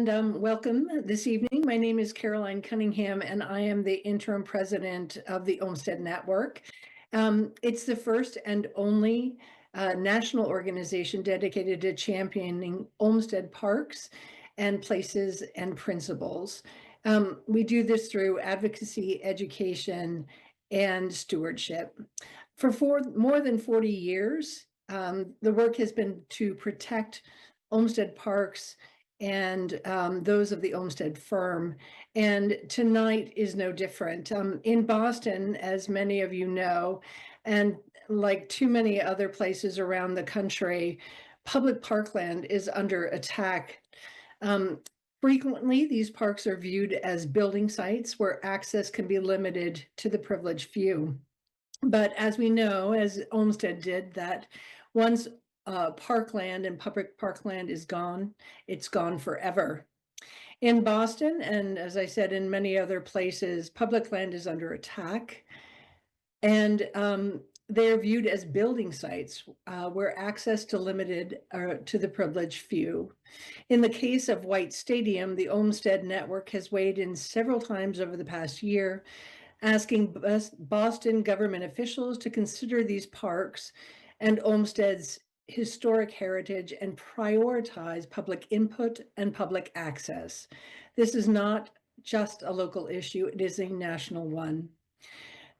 and welcome this evening. My name is Caroline Cunningham, and I am the interim president of the Olmsted Network. It's the first and only national organization dedicated to championing Olmsted Parks and places and principles. We do this through advocacy, education, and stewardship. For more than 40 years, the work has been to protect Olmsted Parks and those of the Olmsted firm. And tonight is no different. In Boston, as many of you know, and like too many other places around the country, public parkland is under attack. Frequently, these parks are viewed as building sites where access can be limited to the privileged few. But as we know, as Olmsted did, that once parkland and public parkland is gone, it's gone forever. In Boston, and as I said, in many other places, public land is under attack. And they're viewed as building sites where access to limited to the privileged few. In the case of White Stadium, the Olmsted Network has weighed in several times over the past year, asking Boston government officials to consider these parks and Olmsted's historic heritage and prioritize public input and public access. This is not just a local issue, it is a national one.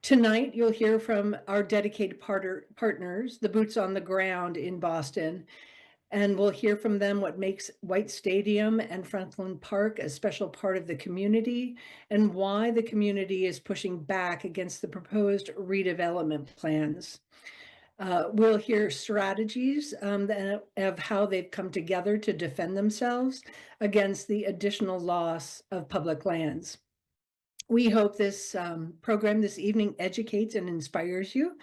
Tonight, you'll hear from our dedicated partners, the boots on the ground in Boston, and we'll hear from them what makes White Stadium and Franklin Park a special part of the community and why the community is pushing back against the proposed redevelopment plans. We'll hear strategies of how they've come together to defend themselves against the additional loss of public lands. We hope this program this evening educates and inspires you,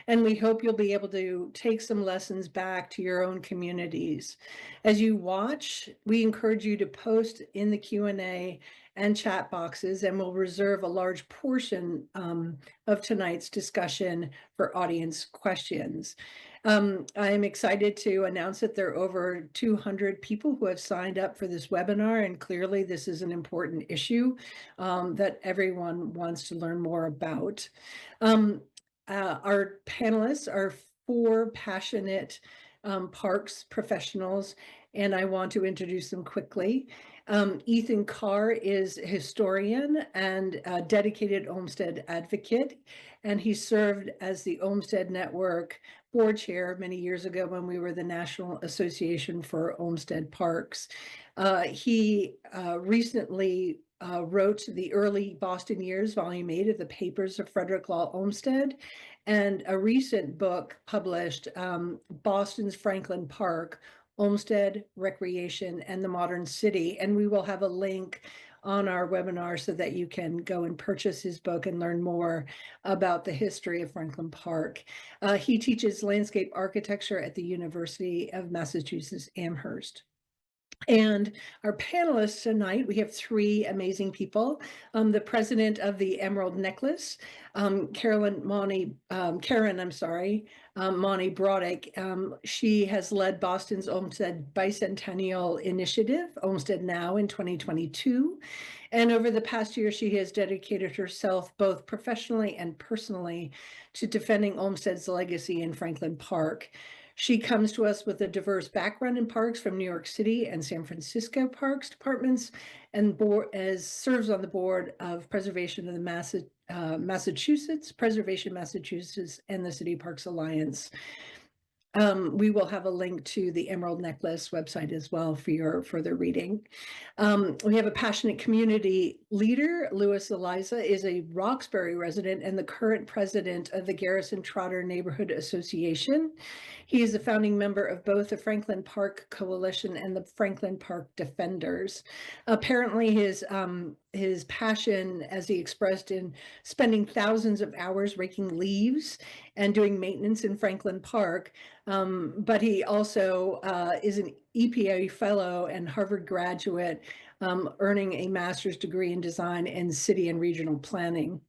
and we hope you'll be able to take some lessons back to your own communities. As you watch, we encourage you to post in the Q&A and chat boxes, and we'll reserve a large portion of tonight's discussion for audience questions. I'm excited to announce that there are over 200 people who have signed up for this webinar, and clearly this is an important issue that everyone wants to learn more about. Our panelists are four passionate parks professionals, and I want to introduce them quickly. Ethan Carr is a historian and a dedicated Olmsted advocate, and he served as the Olmsted Network board chair many years ago when we were the National Association for Olmsted Parks. He recently wrote The Early Boston Years, Volume 8 of the Papers of Frederick Law Olmsted, and a recent book published, Boston's Franklin Park, Olmsted, Recreation, and the Modern City. And we will have a link on our webinar so that you can go and purchase his book and learn more about the history of Franklin Park. He teaches landscape architecture at the University of Massachusetts, Amherst. And our panelists tonight, we have three amazing people. The president of the Emerald Necklace, Karen Monty Broddick. She has led Boston's Olmsted Bicentennial Initiative, Olmsted Now, in 2022. And over the past year, she has dedicated herself both professionally and personally to defending Olmsted's legacy in Franklin Park. She comes to us with a diverse background in parks from New York City and San Francisco Parks departments, and serves on the board of Preservation of the Massachusetts, Preservation Massachusetts, and the City Parks Alliance. We will have a link to the Emerald Necklace website as well for your further reading. We have a passionate community leader. Louis Eliza is a Roxbury resident and the current president of the Garrison Trotter Neighborhood Association. He is a founding member of both the Franklin Park Coalition and the Franklin Park Defenders. Apparently his passion, as he expressed in spending thousands of hours raking leaves and doing maintenance in Franklin Park, but he also is an EPA fellow and Harvard graduate, earning a master's degree in design and city and regional planning.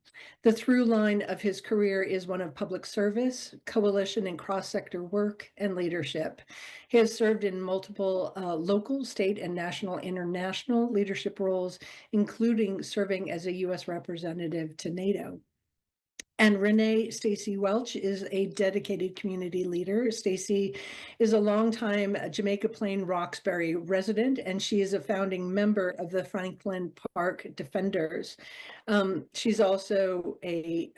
The through line of his career is one of public service, coalition and cross-sector work, and leadership. He has served in multiple local, state, and national international leadership roles, including serving as a U.S. representative to NATO. And Renee Stacy Welch is a dedicated community leader. Stacy is a longtime Jamaica Plain Roxbury resident, and she is a founding member of the Franklin Park Defenders. She's also a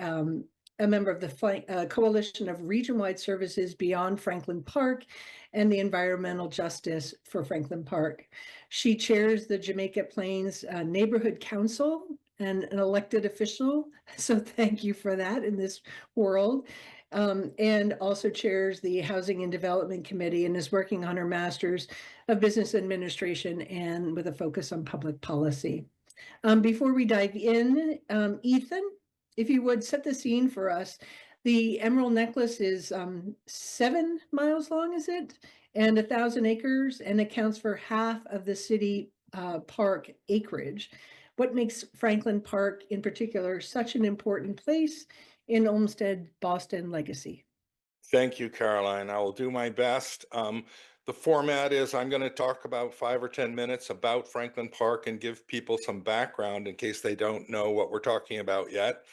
member of the Coalition of Region-Wide Services Beyond Franklin Park and the Environmental Justice for Franklin Park. She chairs the Jamaica Plains Neighborhood Council and an elected official. So thank you for that in this world. And also chairs the Housing and Development Committee and is working on her Master's of Business Administration and with a focus on public policy. Before we dive in, Ethan, if you would set the scene for us. The Emerald Necklace is 7 miles long, is it? And 1,000 acres and accounts for half of the city park acreage. What makes Franklin Park in particular such an important place in Olmsted Boston legacy? Thank you, Caroline. I will do my best. The format is I'm going to talk about 5 or 10 minutes about Franklin Park and give people some background in case they don't know what we're talking about yet.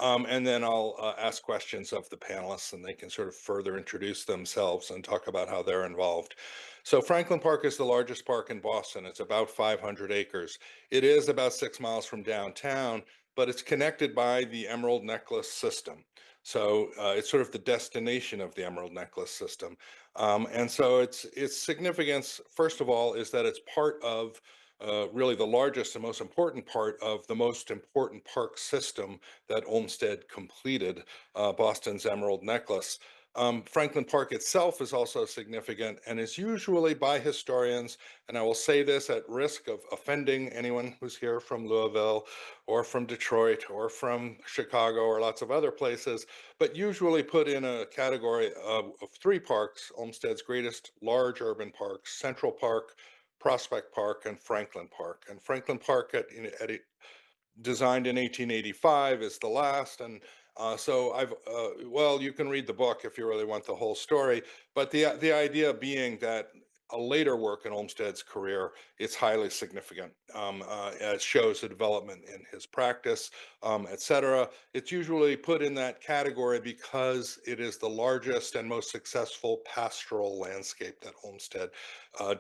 And then I'll ask questions of the panelists and they can sort of further introduce themselves and talk about how they're involved. So Franklin Park is the largest park in Boston. It's about 500 acres. It is about 6 miles from downtown, but it's connected by the Emerald Necklace system. So it's sort of the destination of the Emerald Necklace system. And so its significance, first of all, is that it's part of really the largest and most important part of the most important park system that Olmsted completed, Boston's Emerald Necklace. Franklin Park itself is also significant and is usually by historians, and I will say this at risk of offending anyone who's here from Louisville or from Detroit or from Chicago or lots of other places, but usually put in a category of 3 parks, Olmsted's greatest large urban parks: Central Park, Prospect Park, and Franklin Park. And Franklin Park designed in 1885 is the last. And so well, you can read the book if you really want the whole story, but the idea being that a later work in Olmsted's career, it's highly significant. It shows the development in his practice, etc. It's usually put in that category because it is the largest and most successful pastoral landscape that Olmsted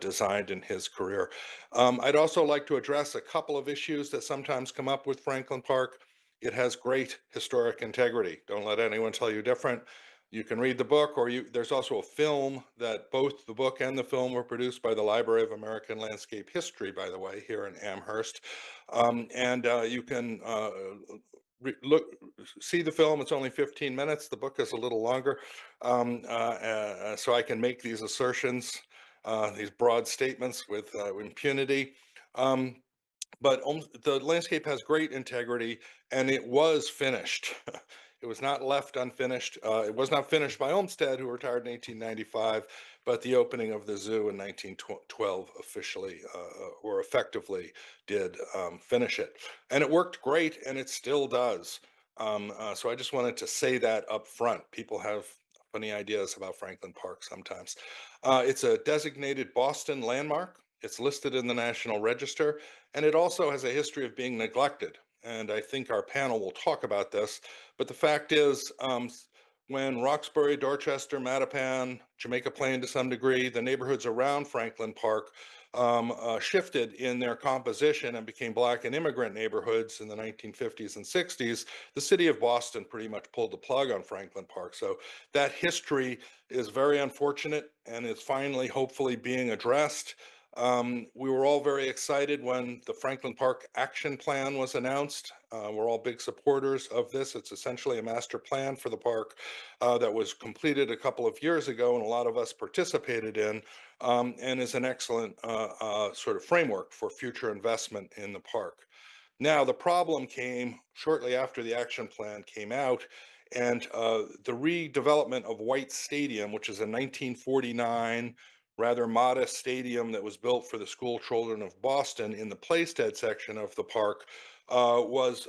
designed in his career. I'd also like to address a couple of issues that sometimes come up with Franklin Park. It has great historic integrity. Don't let anyone tell you different. You can read the book, or there's also a film that both the book and the film were produced by the Library of American Landscape History, by the way, here in Amherst. And you can see the film. It's only 15 minutes. The book is a little longer. So I can make these assertions, these broad statements with impunity. But the landscape has great integrity, and it was finished. It was not left unfinished. It was not finished by Olmsted, who retired in 1895, but the opening of the zoo in 1912 officially or effectively did finish it. And it worked great, and it still does. So I just wanted to say that up front. People have funny ideas about Franklin Park sometimes. It's a designated Boston landmark. It's listed in the National Register, and it also has a history of being neglected. And I think our panel will talk about this. But the fact is, when Roxbury, Dorchester, Mattapan, Jamaica Plain to some degree, the neighborhoods around Franklin Park shifted in their composition and became Black and immigrant neighborhoods in the 1950s and 60s, the city of Boston pretty much pulled the plug on Franklin Park. So that history is very unfortunate and is finally, hopefully, being addressed. We were all very excited when the Franklin Park Action Plan was announced. We're all big supporters of this. It's essentially a master plan for the park that was completed a couple of years ago, and a lot of us participated in, and is an excellent sort of framework for future investment in the park. Now, the problem came shortly after the action plan came out, and the redevelopment of White Stadium, which is a 1949 rather modest stadium that was built for the school children of Boston in the Playstead section of the park was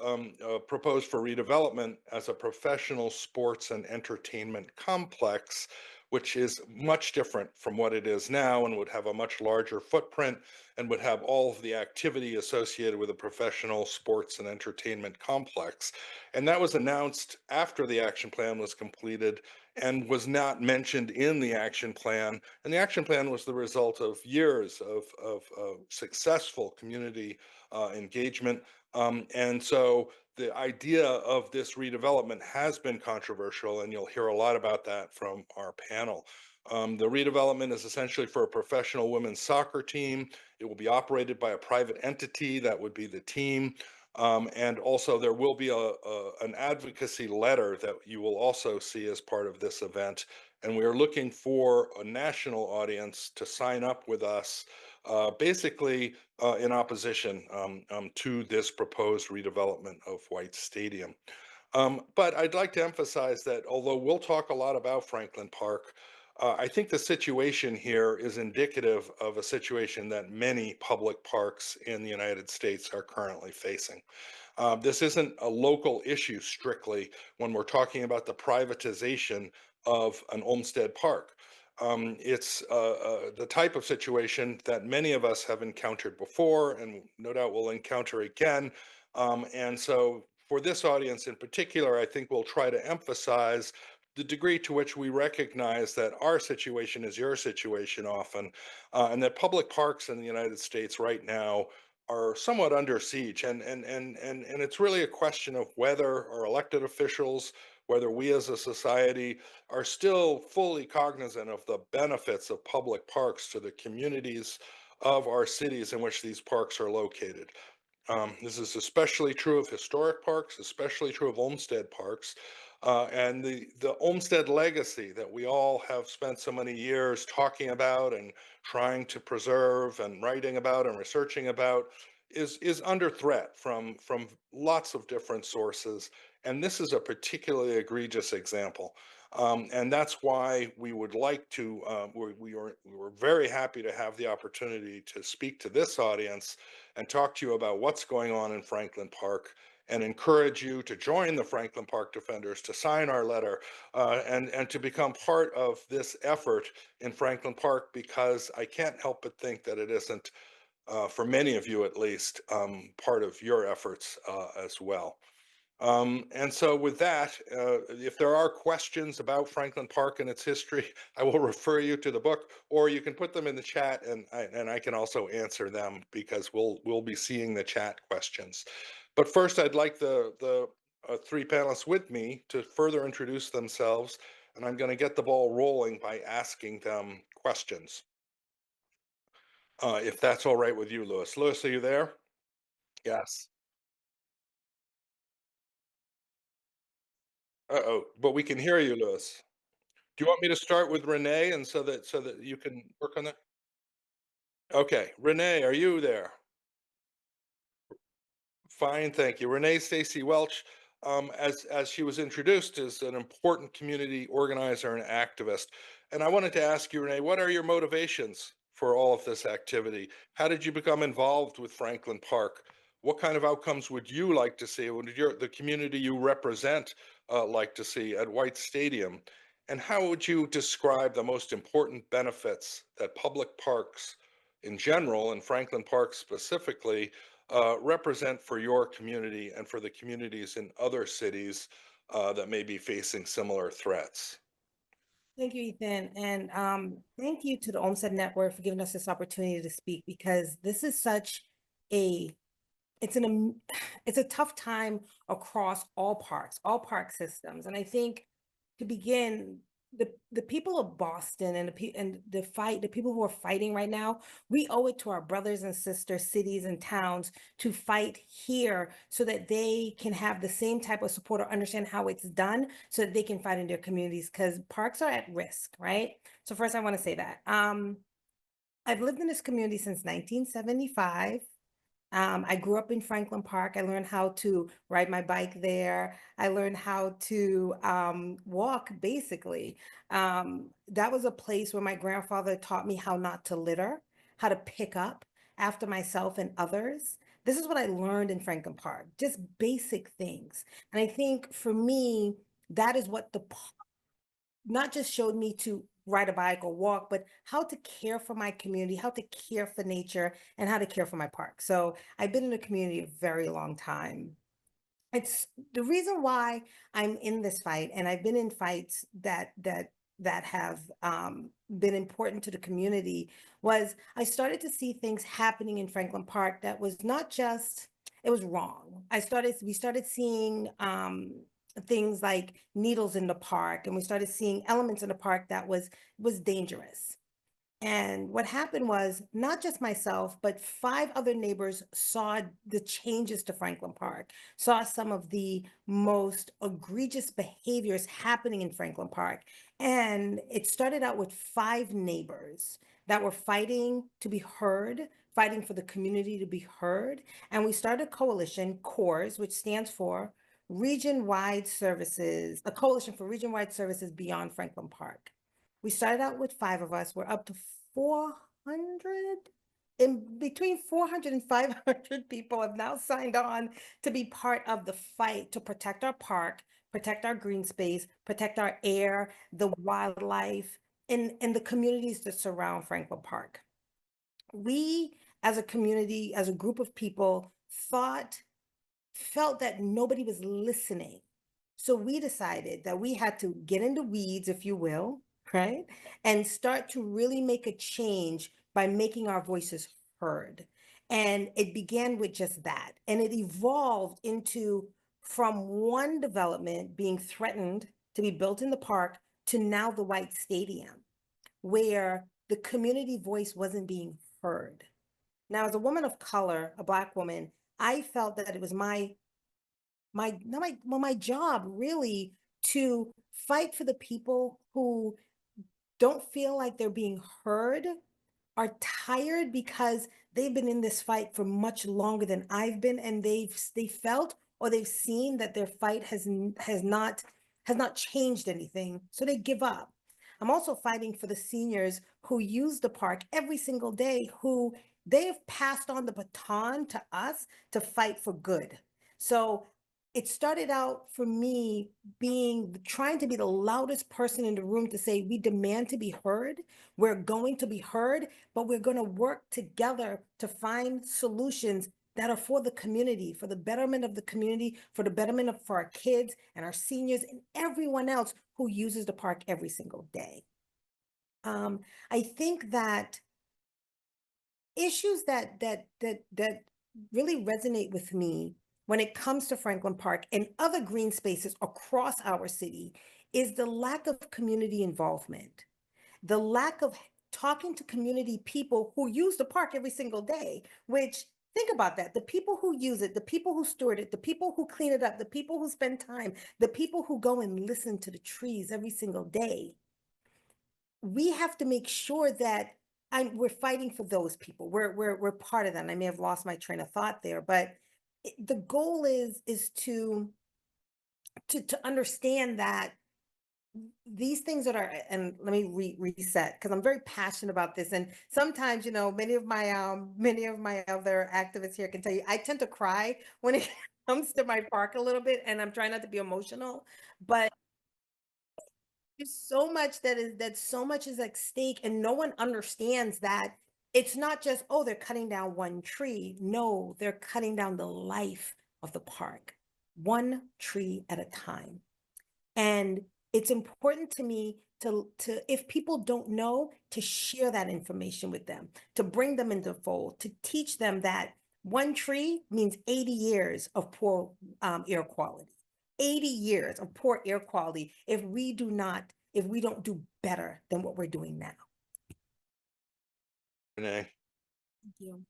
proposed for redevelopment as a professional sports and entertainment complex, which is much different from what it is now and would have a much larger footprint and would have all of the activity associated with a professional sports and entertainment complex. And that was announced after the action plan was completed and was not mentioned in the action plan. And the action plan was the result of years of successful community engagement. And so the idea of this redevelopment has been controversial, and you'll hear a lot about that from our panel. The redevelopment is essentially for a professional women's soccer team. It will be operated by a private entity, that would be the team. And also there will be an advocacy letter that you will also see as part of this event. And we are looking for a national audience to sign up with us, basically in opposition to this proposed redevelopment of White Stadium. But I'd like to emphasize that although we'll talk a lot about Franklin Park, I think the situation here is indicative of a situation that many public parks in the United States are currently facing. This isn't a local issue strictly when we're talking about the privatization of an Olmsted Park. It's the type of situation that many of us have encountered before and no doubt will encounter again. And so for this audience in particular, I think we'll try to emphasize the degree to which we recognize that our situation is your situation often, and that public parks in the United States right now are somewhat under siege. And it's really a question of whether our elected officials, whether we as a society are still fully cognizant of the benefits of public parks to the communities of our cities in which these parks are located. This is especially true of historic parks, especially true of Olmsted parks. And the Olmsted legacy that we all have spent so many years talking about and trying to preserve and writing about and researching about is under threat from lots of different sources. And this is a particularly egregious example. And that's why we would like to, we were very happy to have the opportunity to speak to this audience and talk to you about what's going on in Franklin Park and encourage you to join the Franklin Park Defenders, to sign our letter, and to become part of this effort in Franklin Park, because I can't help but think that it isn't, for many of you at least, part of your efforts as well. And so with that, if there are questions about Franklin Park and its history, I will refer you to the book, or you can put them in the chat and I can also answer them, because we'll be seeing the chat questions. But first, I'd like the three panelists with me to further introduce themselves, and I'm going to get the ball rolling by asking them questions. If that's all right with you, Lewis. Lewis, are you there? Yes. Uh-oh, but we can hear you, Lewis. Do you want me to start with Renee, and so that you can work on that? Okay, Renee, are you there? Fine, thank you. Renee Stacy Welch, as she was introduced, is an important community organizer and activist. And I wanted to ask you, Renee, what are your motivations for all of this activity? How did you become involved with Franklin Park? What kind of outcomes would you like to see? Would the community you represent like to see at White Stadium? And how would you describe the most important benefits that public parks in general, and Franklin Park specifically, represent for your community and for the communities in other cities that may be facing similar threats? Thank you, Ethan. And thank you to the Olmsted Network for giving us this opportunity to speak, because this is such a, it's an, it's a tough time across all parks, all park systems. And I think to begin, the people of Boston and the people who are fighting right now, we owe it to our brothers and sisters, cities and towns, to fight here so that they can have the same type of support or understand how it's done, so that they can fight in their communities, because parks are at risk, right? So first I want to say that I've lived in this community since 1975. I grew up in Franklin Park. I learned how to ride my bike there. I learned how to walk, basically. That was a place where my grandfather taught me how not to litter, how to pick up after myself and others. This is what I learned in Franklin Park, just basic things. And I think for me, that is what the not just showed me to ride a bike or walk, but how to care for my community, how to care for nature, and how to care for my park. So I've been in the community a very long time. It's the reason why I'm in this fight, and I've been in fights that have been important to the community, was I started to see things happening in Franklin Park that was not just, it was wrong. We started seeing things like needles in the park, and we started seeing elements in the park that was dangerous. And what happened was not just myself, but 5 other neighbors saw the changes to Franklin Park, saw some of the most egregious behaviors happening in Franklin Park. And it started out with 5 neighbors that were fighting to be heard, fighting for the community to be heard. And we started a coalition, CORS, which stands for Region-Wide Services, a coalition for region-wide services beyond Franklin Park. We started out with 5 of us. We're up to 400. In between 400 and 500 people have now signed on to be part of the fight to protect our park, protect our green space, protect our air, the wildlife, and the communities that surround Franklin Park. We, as a community, as a group of people, felt that nobody was listening. So we decided that we had to get in the weeds, if you will, right? And start to really make a change by making our voices heard. And it began with just that. And it evolved into from one development being threatened to be built in the park to now the White Stadium, where the community voice wasn't being heard. Now, as a woman of color, a Black woman, I felt that it was my job really to fight for the people who don't feel like they're being heard, are tired because they've been in this fight for much longer than I've been, and they felt or they've seen that their fight has not changed anything, so they give up. I'm also fighting for the seniors who use the park every single day, who they've passed on the baton to us to fight for good. So it started out for me trying to be the loudest person in the room to say, we demand to be heard. We're going to be heard, but we're going to work together to find solutions that are for the community, for the betterment of the community, for the betterment for our kids and our seniors and everyone else who uses the park every single day. I think that issues that really resonate with me when it comes to Franklin Park and other green spaces across our city is the lack of community involvement, the lack of talking to community people who use the park every single day, which think about that, the people who use it, the people who steward it, the people who clean it up, the people who spend time, the people who go and listen to the trees every single day. We have to make sure that we're fighting for those people. We're part of that. And I may have lost my train of thought there, but the goal is to understand that these things that are, and let me reset because I'm very passionate about this. And sometimes, many of my other activists here can tell you, I tend to cry when it comes to my park a little bit, and I'm trying not to be emotional, but there's so much so much is at stake, and no one understands that it's not just, oh, they're cutting down one tree. No, they're cutting down the life of the park, one tree at a time. And it's important to me to if people don't know, to share that information with them, to bring them into the fold, to teach them that one tree means 80 years of poor air quality. 80 years of poor air quality if we don't do better than what we're doing now. Renee. Thank you.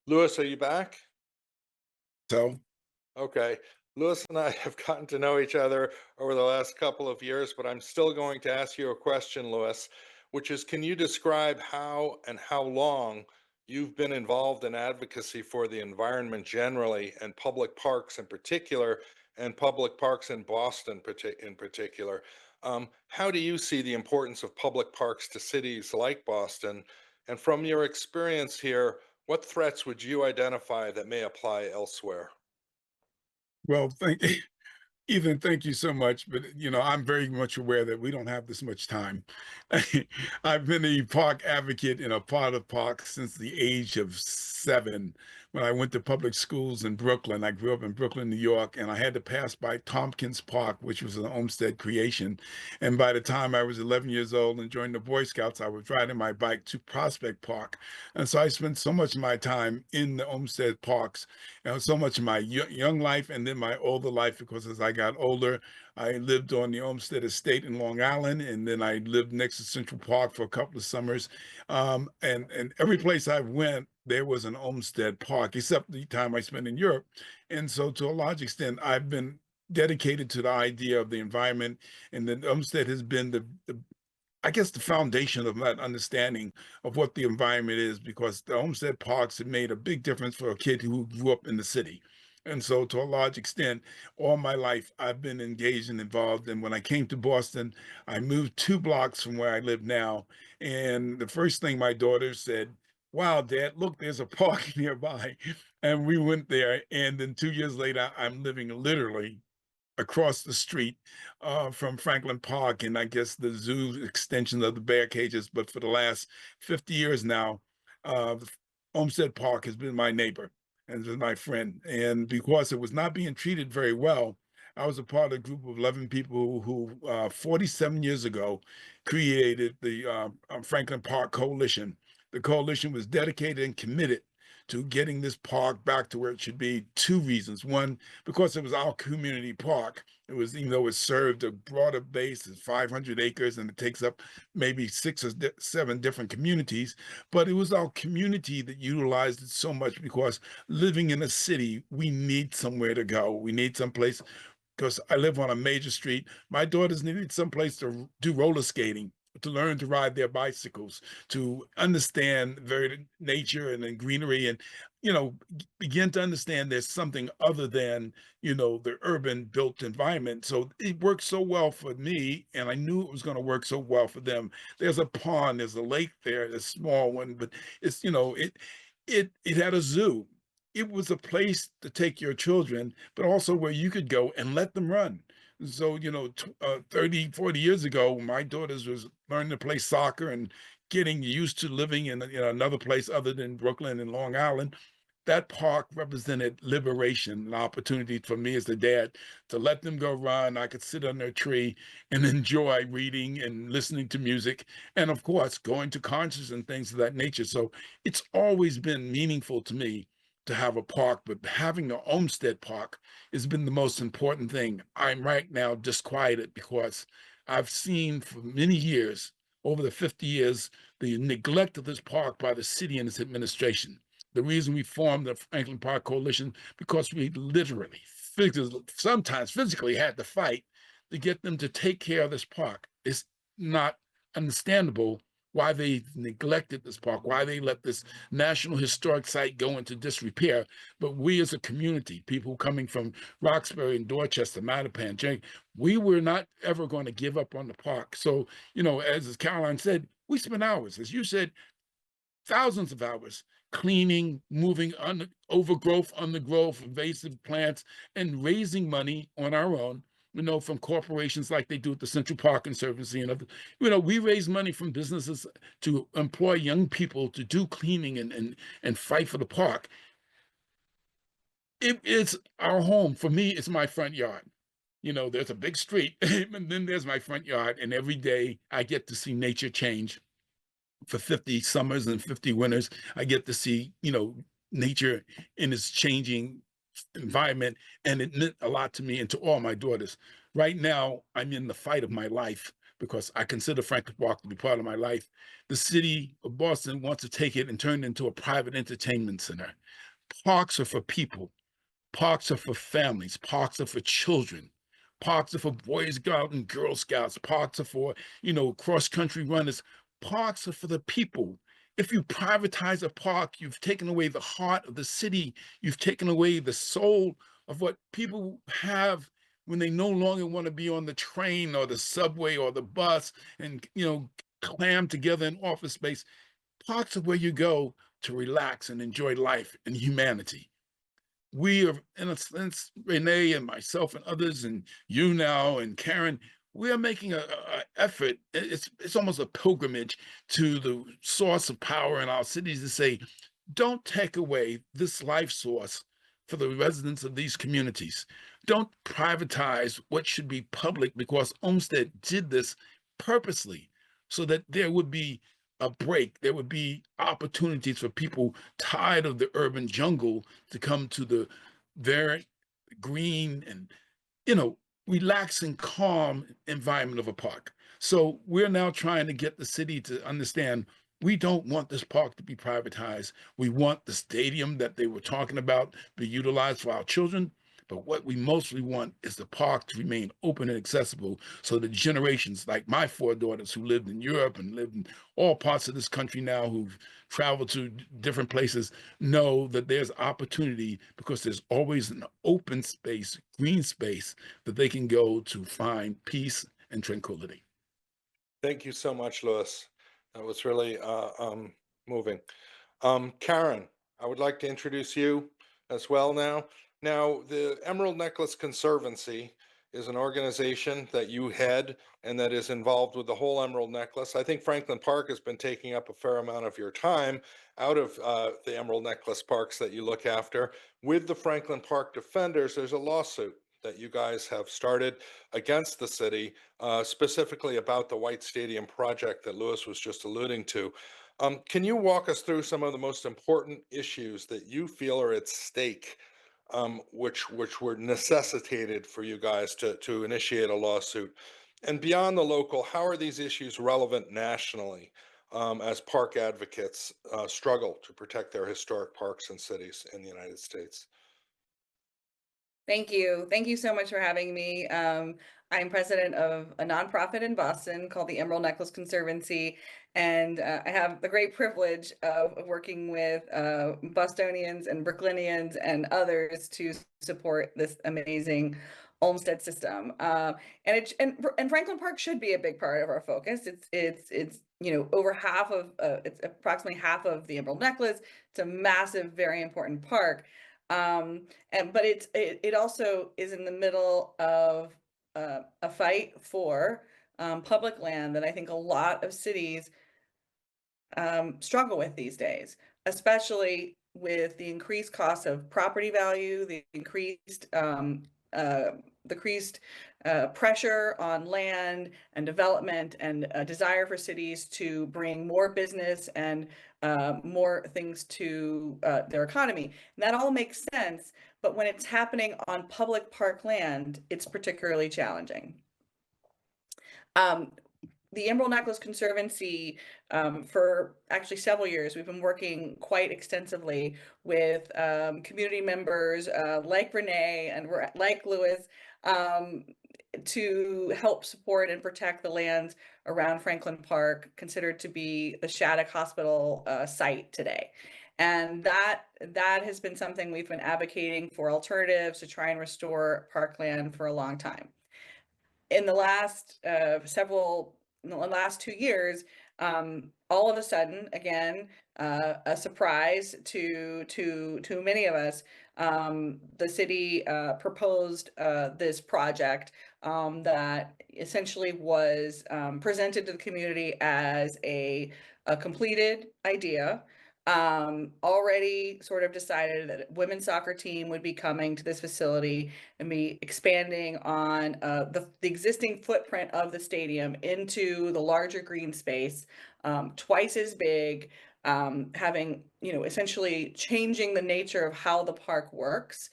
Louis, are you back? So, Okay. Louis and I have gotten to know each other over the last couple of years, but I'm still going to ask you a question, Louis, which is, can you describe how and how long you've been involved in advocacy for the environment generally and public parks in particular, and public parks in Boston in particular. How do you see the importance of public parks to cities like Boston? And from your experience here, what threats would you identify that may apply elsewhere? Well, Ethan, thank you so much. But, I'm very much aware that we don't have this much time. I've been a park advocate and a part of parks since the age of 7. When I went to public schools in Brooklyn, I grew up in Brooklyn, New York, and I had to pass by Tompkins Park, which was an Olmsted creation. And by the time I was 11 years old and joined the Boy Scouts, I was riding my bike to Prospect Park. And so I spent so much of my time in the Olmsted Parks, so much of my young life and then my older life, because as I got older, I lived on the Olmsted Estate in Long Island, and then I lived next to Central Park for a couple of summers. And every place I went, there was an Olmsted Park, except the time I spent in Europe. And so to a large extent, I've been dedicated to the idea of the environment, and then Olmsted has been I guess the foundation of that understanding of what the environment is, because the Olmsted Parks have made a big difference for a kid who grew up in the city. And so to a large extent, all my life, I've been engaged and involved. And when I came to Boston, I moved 2 blocks from where I live now. And the first thing my daughter said, "Wow, Dad, look, there's a park nearby." And we went there. And then 2 years later, I'm living literally across the street from Franklin Park, and I guess the zoo extension of the bear cages. But for the last 50 years now, the Olmsted Park has been my neighbor and has been my friend. And because it was not being treated very well, I was a part of a group of 11 people who 47 years ago created the Franklin Park Coalition. The coalition was dedicated and committed to getting this park back to where it should be. 2 reasons. One, because it was our community park. It was, even though it served a broader base, it's 500 acres, and it takes up maybe 6 or 7 different communities. But it was our community that utilized it so much, because living in a city, we need somewhere to go. We need someplace, because I live on a major street. My daughters needed someplace to do roller skating, to learn to ride their bicycles, to understand very nature and then greenery, and begin to understand there's something other than the urban built environment. So it worked so well for me, and I knew it was going to work so well for them. There's a pond, there's a lake there, a small one, but it's it had a zoo. It was a place to take your children, but also where you could go and let them run. So, 30, 40 years ago, my daughters was learning to play soccer and getting used to living in, another place other than Brooklyn and Long Island. That park represented liberation, an opportunity for me as a dad to let them go run. I could sit under a tree and enjoy reading and listening to music, and of course, going to concerts and things of that nature. So it's always been meaningful to me to have a park, but having the Olmsted Park has been the most important thing. I'm right now disquieted because I've seen for many years, over the 50 years, the neglect of this park by the city and its administration. The reason we formed the Franklin Park Coalition, because we literally, sometimes physically had to fight to get them to take care of this park. It's not understandable why they neglected this park, why they let this National Historic Site go into disrepair. But we as a community, people coming from Roxbury and Dorchester, Mattapan, we were not ever going to give up on the park. So, as Caroline said, we spent hours, as you said, thousands of hours cleaning, moving overgrowth, undergrowth, invasive plants, and raising money on our own, from corporations like they do at the Central Park Conservancy and other. We raise money from businesses to employ young people to do cleaning and fight for the park. It's our home. For me, it's my front yard. There's a big street, and then there's my front yard, and every day I get to see nature change. For 50 summers and 50 winters, I get to see, nature in its changing environment. And it meant a lot to me and to all my daughters. Right now, I'm in the fight of my life because I consider Franklin Park to be part of my life. The city of Boston wants to take it and turn it into a private entertainment center. Parks are for people. Parks are for families. Parks are for children. Parks are for Boy Scouts and Girl Scouts. Parks are for, cross-country runners. Parks are for the people. If you privatize a park, you've taken away the heart of the city. You've taken away the soul of what people have when they no longer want to be on the train or the subway or the bus and, clam together in office space. Parks are where you go to relax and enjoy life and humanity. We are, in a sense, Renee and myself and others, and you now and Karen, we are making a effort. It's almost a pilgrimage to the source of power in our cities to say, don't take away this life source for the residents of these communities. Don't privatize what should be public, because Olmsted did this purposely so that there would be a break. There would be opportunities for people tired of the urban jungle to come to the very green and, relaxing, calm environment of a park. So we're now trying to get the city to understand we don't want this park to be privatized. We want the stadium that they were talking about be utilized for our children. But what we mostly want is the park to remain open and accessible so that generations like my 4 daughters who lived in Europe and lived in all parts of this country now, who've traveled to different places, know that there's opportunity because there's always an open space, green space that they can go to find peace and tranquility. Thank you so much, Louis. That was really moving. Karen, I would like to introduce you as well now. Now, the Emerald Necklace Conservancy is an organization that you head and that is involved with the whole Emerald Necklace. I think Franklin Park has been taking up a fair amount of your time out of the Emerald Necklace parks that you look after. With the Franklin Park Defenders, there's a lawsuit that you guys have started against the city, specifically about the White Stadium project that Louis was just alluding to. Can you walk us through some of the most important issues that you feel are at stake, which were necessitated for you guys to initiate a lawsuit? And beyond the local, how are these issues relevant nationally, as park advocates struggle to protect their historic parks and cities in the United States? Thank you. Thank you so much for having me. I'm president of a nonprofit in Boston called the Emerald Necklace Conservancy, and I have the great privilege of working with Bostonians and Brooklynians and others to support this amazing Olmsted system. And Franklin Park should be a big part of our focus. It's over half of it's approximately half of the Emerald Necklace. It's a massive, very important park. But it also is in the middle of a fight for public land that I think a lot of cities struggle with these days, especially with the increased cost of property value, the increased pressure on land and development, and a desire for cities to bring more business and more things to their economy. And that all makes sense, but when it's happening on public park land, it's particularly challenging. The Emerald Necklace Conservancy, for actually several years, we've been working quite extensively with community members like Renee and like Louis, to help support and protect the lands around Franklin Park, considered to be the Shattuck Hospital site today. And that has been something we've been advocating for alternatives to try and restore parkland for a long time. In the last in the last 2 years, all of a sudden, again, a surprise to many of us, the city proposed this project that essentially was presented to the community as a completed idea. Already sort of decided that a women's soccer team would be coming to this facility and be expanding on the existing footprint of the stadium into the larger green space, twice as big, having, essentially changing the nature of how the park works,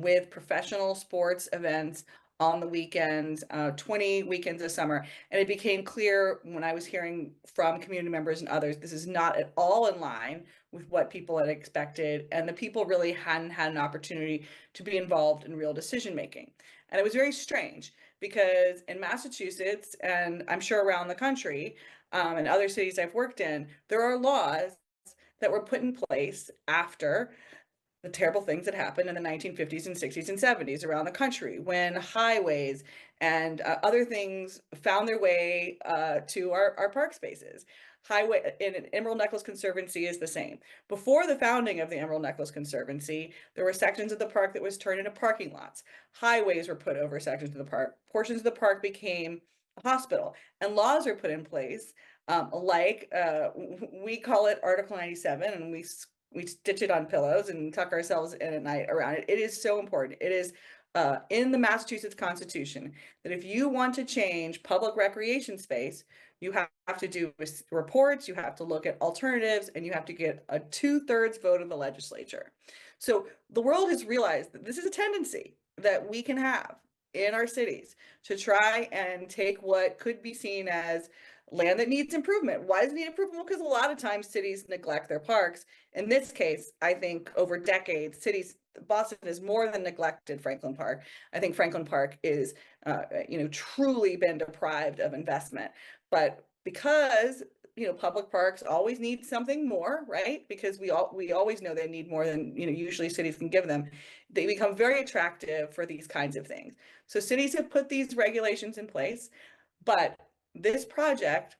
with professional sports events on the weekends, 20 weekends a summer. And it became clear when I was hearing from community members and others, this is not at all in line with what people had expected. And the people really hadn't had an opportunity to be involved in real decision making. And it was very strange because in Massachusetts, and I'm sure around the country, and other cities I've worked in, there are laws that were put in place after the terrible things that happened in the 1950s and 60s and 70s around the country, when highways and other things found their way to our park spaces. Highway in Emerald Necklace Conservancy is the same. Before the founding of the Emerald Necklace Conservancy, there were sections of the park that was turned into parking lots. Highways were put over sections of the park. Portions of the park became a hospital, and laws are put in place we call it Article 97, and we stitch it on pillows and tuck ourselves in at night around it. It is so important. It is in the Massachusetts Constitution that if you want to change public recreation space, you have to do reports, you have to look at alternatives, and you have to get a 2/3 vote of the legislature. So the world has realized that this is a tendency that we can have in our cities to try and take what could be seen as land that needs improvement. Why does it need improvement? Because a lot of times cities neglect their parks. In this case, I think over decades, Boston has more than neglected Franklin Park. I think Franklin Park is, truly been deprived of investment. But because, public parks always need something more, right? Because we always know they need more than, usually cities can give them. They become very attractive for these kinds of things. So cities have put these regulations in place, but this project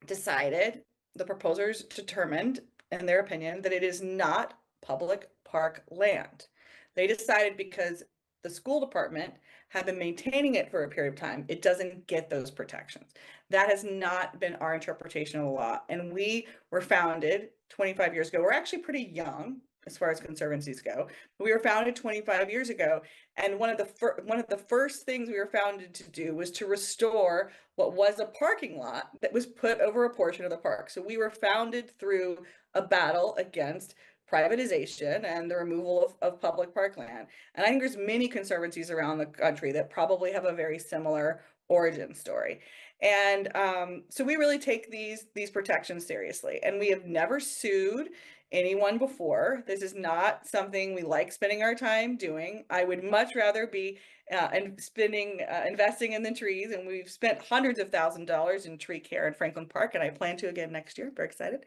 the proposers determined, in their opinion, that it is not public park land. They decided because the school department had been maintaining it for a period of time, it doesn't get those protections. That has not been our interpretation of the law. And we were founded 25 years ago. We're actually pretty young as far as conservancies go. We were founded 25 years ago. And one of the first things we were founded to do was to restore what was a parking lot that was put over a portion of the park. So we were founded through a battle against privatization and the removal of public parkland. And I think there's many conservancies around the country that probably have a very similar origin story. And so we really take these protections seriously. And we have never sued anyone before. This is not something we like spending our time doing. I would much rather be investing in the trees, and we've spent hundreds of thousands of dollars in tree care in Franklin Park, and I plan to again next year. Very excited.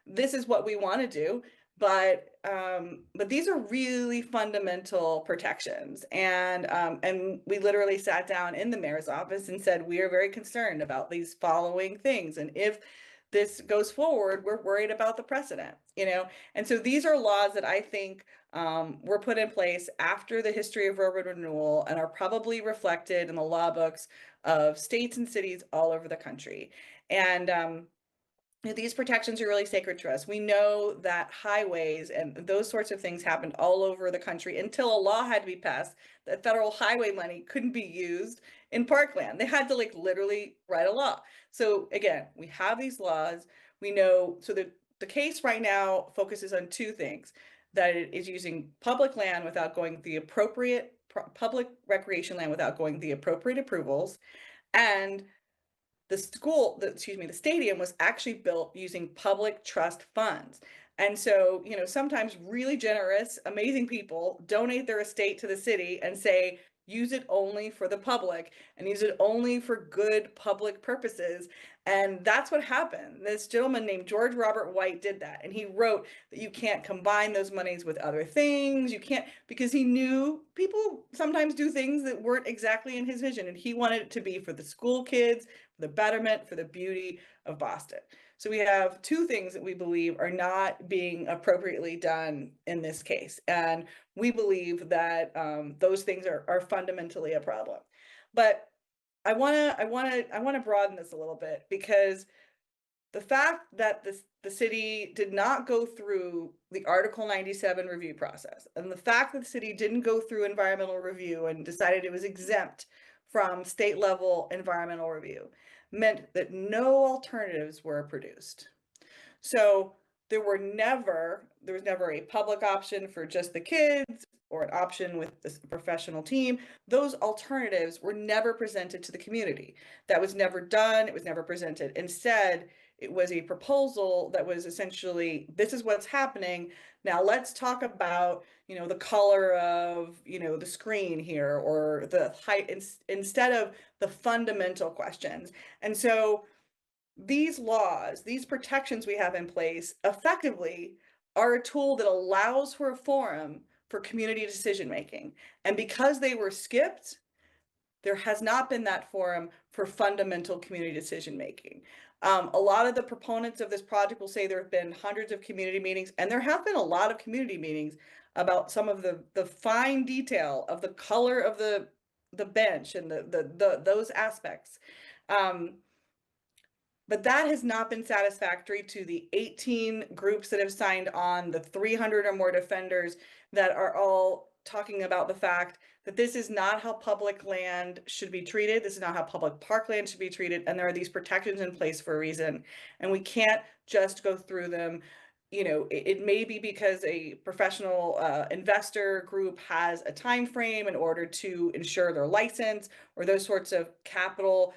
This is what we want to do, but these are really fundamental protections, and we literally sat down in the mayor's office and said we are very concerned about these following things, and if this goes forward, we're worried about the precedent, and so these are laws that I think were put in place after the history of urban renewal and are probably reflected in the law books of states and cities all over the country. And these protections are really sacred to us. We know that highways and those sorts of things happened all over the country until a law had to be passed that federal highway money couldn't be used in parkland. They had to literally write a law. So again, we have these laws. We know, so the case right now focuses on two things: that it is using public land without going the appropriate public recreation land without going the appropriate approvals, and the stadium was actually built using public trust funds. And so, sometimes really generous, amazing people donate their estate to the city and say, use it only for the public and use it only for good public purposes. And that's what happened. This gentleman named George Robert White did that. And he wrote that you can't combine those monies with other things. You can't, because he knew people sometimes do things that weren't exactly in his vision. And he wanted it to be for the school kids, for the betterment, for the beauty of Boston. So we have two things that we believe are not being appropriately done in this case. And we believe that those things are fundamentally a problem. But I want to broaden this a little bit, because the fact that the city did not go through the Article 97 review process, and the fact that the city didn't go through environmental review and decided it was exempt from state level environmental review, meant that no alternatives were produced. So there was never a public option for just the kids or an option with this professional team. Those alternatives were never presented to the community. That was never done. It was never presented. Instead, it was a proposal that was essentially, this is what's happening. Now let's talk about, the color of, the screen here, or the height, instead of the fundamental questions. And so these laws, these protections we have in place effectively are a tool that allows for a forum for community decision making. And because they were skipped, there has not been that forum for fundamental community decision making. A lot of the proponents of this project will say there have been hundreds of community meetings, and there have been a lot of community meetings about some of the fine detail of the color of the bench and those aspects. But that has not been satisfactory to the 18 groups that have signed on, the 300 or more defenders that are all talking about the fact that this is not how public land should be treated. This is not how public parkland should be treated. And there are these protections in place for a reason. And we can't just go through them. You know, it may be because a professional investor group has a time frame in order to ensure their license or those sorts of capital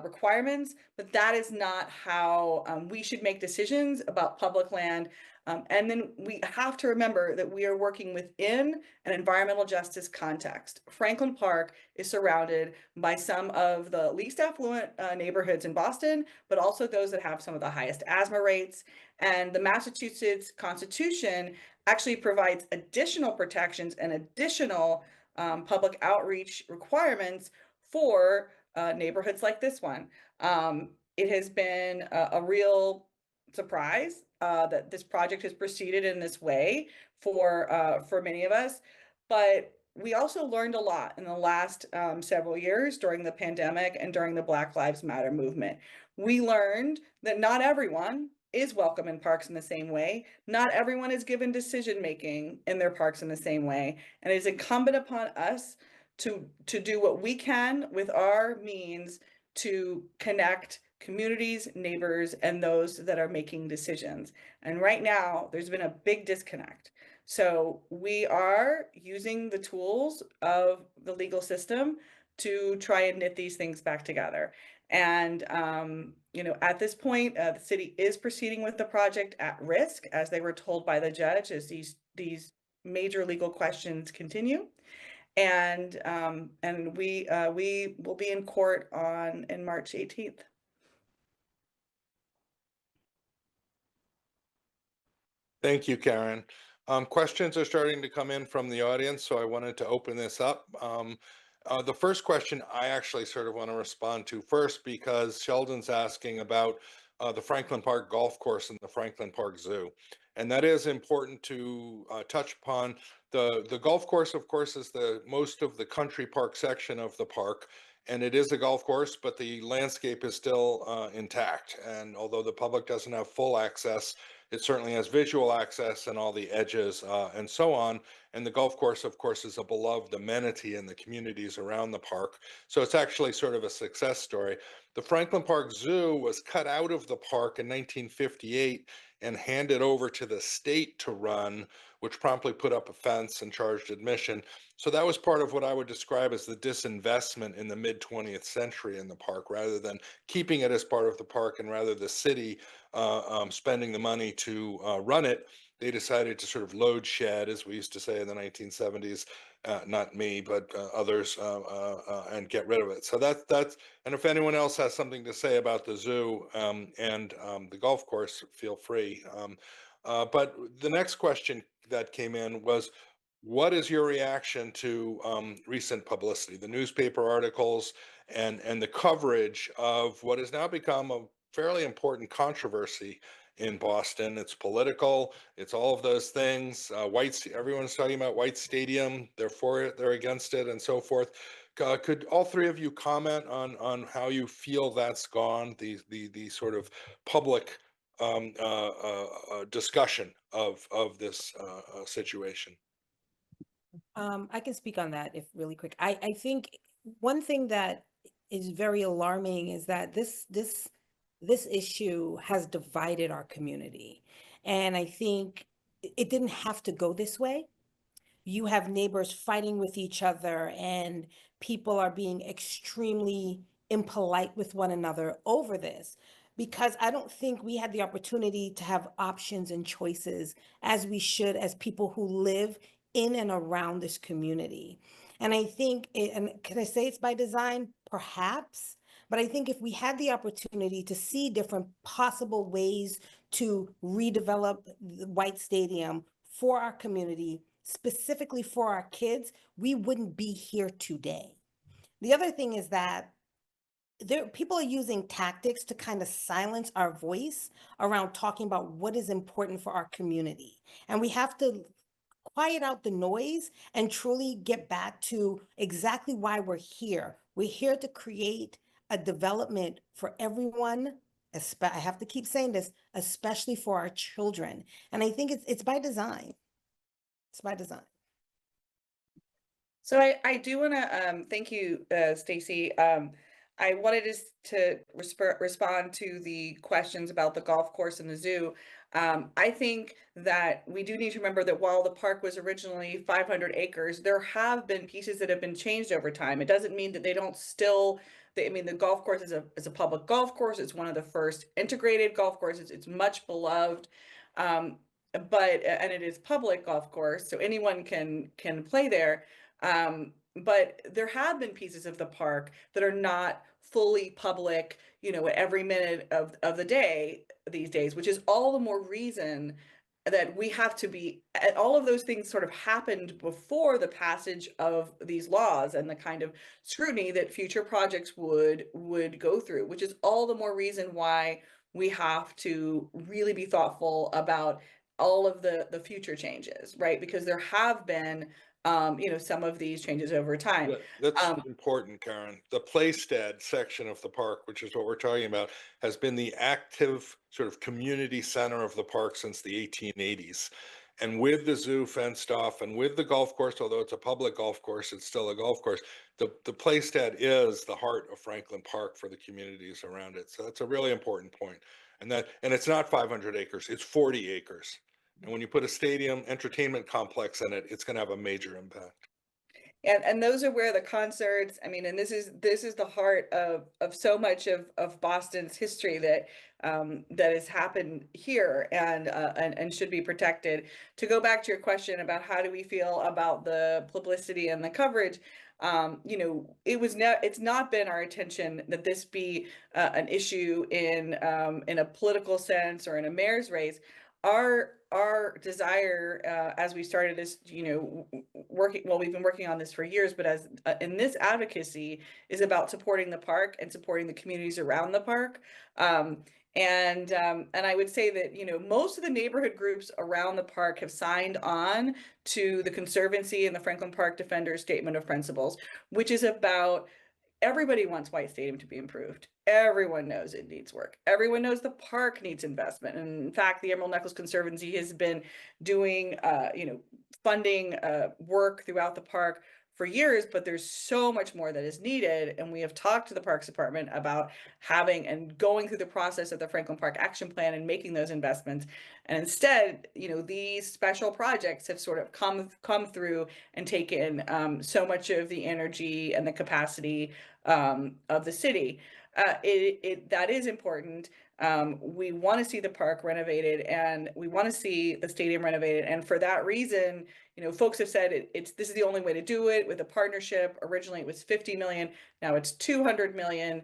requirements, but that is not how we should make decisions about public land. And then we have to remember that we are working within an environmental justice context. Franklin Park is surrounded by some of the least affluent neighborhoods in Boston, but also those that have some of the highest asthma rates. And the Massachusetts Constitution actually provides additional protections and additional public outreach requirements for neighborhoods like this one. It has been a real surprise that this project has proceeded in this way for many of us, but we also learned a lot in the last several years during the pandemic and during the Black Lives Matter movement. We learned that not everyone is welcome in parks in the same way. Not everyone is given decision making in their parks in the same way, and it is incumbent upon us to do what we can with our means to connect communities, neighbors, and those that are making decisions. And right now, there's been a big disconnect. So we are using the tools of the legal system to try and knit these things back together. And, you know, at this point, the city is proceeding with the project at risk, as they were told by the judge, as these major legal questions continue. And we will be in court in March 18th. Thank you, Karen. Questions are starting to come in from the audience, so I wanted to open this up. The first question I actually sort of want to respond to first, because Sheldon's asking about the Franklin Park Golf Course and the Franklin Park Zoo. And that is important to touch upon. The golf course, of course, is the most of the country park section of the park. And it is a golf course, but the landscape is still intact. And although the public doesn't have full access, it certainly has visual access and all the edges and so on. And the golf course, of course, is a beloved amenity in the communities around the park. So it's actually sort of a success story. The Franklin Park Zoo was cut out of the park in 1958 and handed over to the state to run, which promptly put up a fence and charged admission. So that was part of what I would describe as the disinvestment in the mid 20th century in the park, rather than keeping it as part of the park and rather the city spending the money to run it. They decided to sort of load shed, as we used to say in the 1970s, not me, but others, and get rid of it. So that's, and if anyone else has something to say about the zoo and the golf course, feel free. But the next question that came in was, what is your reaction to recent publicity, the newspaper articles and the coverage of what has now become a fairly important controversy in Boston? It's political, it's all of those things. Everyone's talking about White Stadium, they're for it, they're against it, and so forth. Could all three of you comment on how you feel that's gone, the sort of public discussion of this situation? I can speak on that if really quick. I think one thing that is very alarming is that this issue has divided our community. And I think it didn't have to go this way. You have neighbors fighting with each other, and people are being extremely impolite with one another over this, because I don't think we had the opportunity to have options and choices as we should as people who live in and around this community. And I think, and can I say it's by design? Perhaps, But I think if we had the opportunity to see different possible ways to redevelop the White Stadium for our community, specifically for our kids, we wouldn't be here today. The other thing is that people are using tactics to kind of silence our voice around talking about what is important for our community. And we have to quiet out the noise and truly get back to exactly why we're here. We're here to create a development for everyone. I have to keep saying this, especially for our children. And I think it's by design. It's by design. So I do want to thank you, Stacy. I wanted to respond to the questions about the golf course and the zoo. I think that we do need to remember that while the park was originally 500 acres, there have been pieces that have been changed over time. It doesn't mean that they don't still. I mean, the golf course is a public golf course. It's one of the first integrated golf courses. It's much beloved. And it is public golf course, so anyone can play there. But there have been pieces of the park that are not fully public, at every minute of the day these days, which is all the more reason that we have to be, all of those things sort of happened before the passage of these laws and the kind of scrutiny that future projects would go through, which is all the more reason why we have to really be thoughtful about all of the future changes, right? Because there have been some of these changes over time. That's important, Karen. The Playstead section of the park, which is what we're talking about, has been the active sort of community center of the park since the 1880s. And with the zoo fenced off and with the golf course, although it's a public golf course, it's still a golf course. The Playstead is the heart of Franklin Park for the communities around it. So that's a really important point. And it's not 500 acres, it's 40 acres. And when you put a stadium entertainment complex in it, it's going to have a major impact. And those are where the concerts, I mean, and this is the heart of so much of Boston's history that has happened here and should be protected. To go back to your question about how do we feel about the publicity and the coverage, it's not been our intention that this be an issue in a political sense or in a mayor's race. Our desire, as we started this, we've been working on this for years, but as in this advocacy is about supporting the park and supporting the communities around the park. And I would say that, most of the neighborhood groups around the park have signed on to the Conservancy and the Franklin Park Defenders Statement of Principles, which is about everybody wants White Stadium to be improved. Everyone knows it needs work. Everyone knows the park needs investment. And in fact, the Emerald Necklace Conservancy has been doing, funding work throughout the park for years, but there's so much more that is needed. And we have talked to the Parks Department about having and going through the process of the Franklin Park Action Plan and making those investments. And instead, these special projects have sort of come through and taken so much of the energy and the capacity of the city. That is important. We want to see the park renovated and we want to see the stadium renovated. And for that reason, folks have said this is the only way to do it with a partnership. Originally it was 50 million. Now it's 200 million.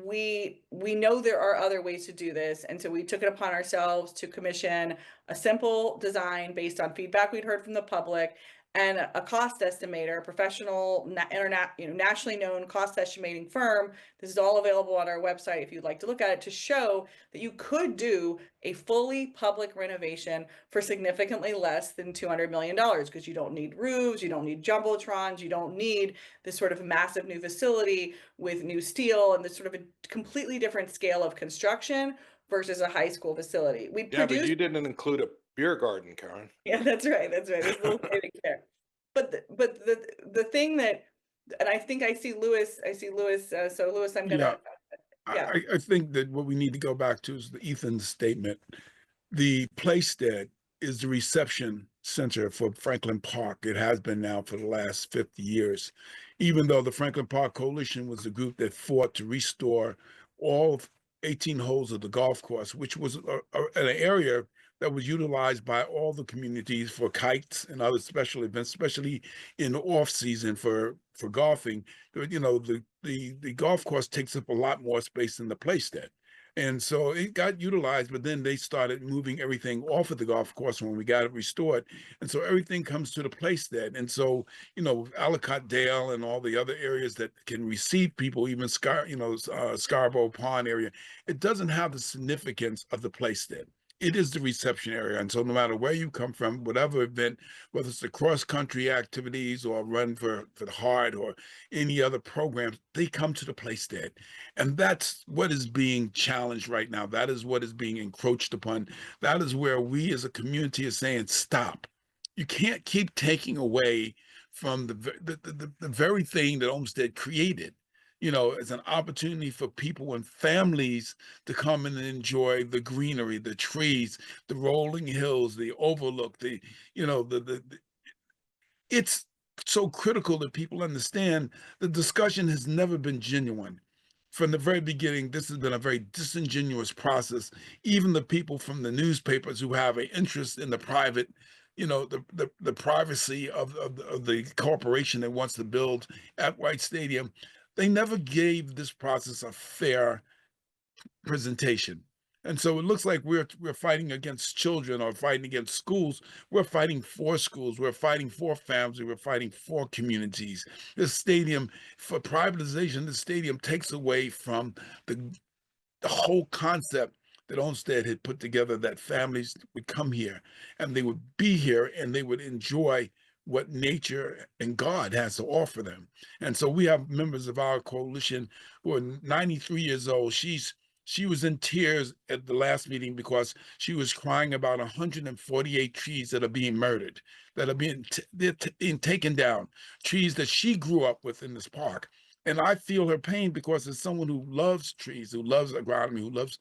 We know there are other ways to do this. And so we took it upon ourselves to commission a simple design based on feedback we'd heard from the public and a cost estimator, a professional, nationally known cost estimating firm. This is all available on our website if you'd like to look at it, to show that you could do a fully public renovation for significantly less than $200 million, because you don't need roofs, you don't need jumbotrons, you don't need this sort of massive new facility with new steel and this sort of a completely different scale of construction versus a high school facility. But you didn't include a beer garden, Karen. Yeah, that's right. There's a little saving there. But the thing that, and I think I see Louis. So Louis, I'm gonna. Yeah. I think that what we need to go back to is Ethan's statement. The Playstead is the reception center for Franklin Park. It has been now for the last 50 years. Even though the Franklin Park Coalition was the group that fought to restore all 18 holes of the golf course, which was an area that was utilized by all the communities for kites and other special events, especially in the off season for golfing. You know, the golf course takes up a lot more space than the Playstead. And so it got utilized, but then they started moving everything off of the golf course when we got it restored. And so everything comes to the Playstead. And so, you know, Ellicott Dale and all the other areas that can receive people, even Scarborough Pond area, it doesn't have the significance of the Playstead. It is the reception area. And so no matter where you come from, whatever event, whether it's the cross-country activities or run for the heart or any other programs, they come to the Playstead. And that's what is being challenged right now. That is what is being encroached upon. That is where we as a community are saying, stop. You can't keep taking away from the very thing that Olmsted created, you know, as an opportunity for people and families to come and enjoy the greenery, the trees, the rolling hills, the overlook, you know, it's so critical that people understand the discussion has never been genuine. From the very beginning, this has been a very disingenuous process. Even the people from the newspapers who have an interest in the private, you know, the privacy of the corporation that wants to build at White Stadium, they never gave this process a fair presentation. And so it looks like we're fighting against children or fighting against schools. We're fighting for schools. We're fighting for families. We're fighting for communities. This stadium, for privatization, this stadium takes away from the whole concept that Olmsted had put together, that families would come here and they would be here and they would enjoy what nature and God has to offer them. And so we have members of our coalition who are 93 years old. She was in tears at the last meeting because she was crying about 148 trees that are being murdered, that are being taken down, trees that she grew up with in this park. And I feel her pain because as someone who loves trees, who loves agronomy, who loves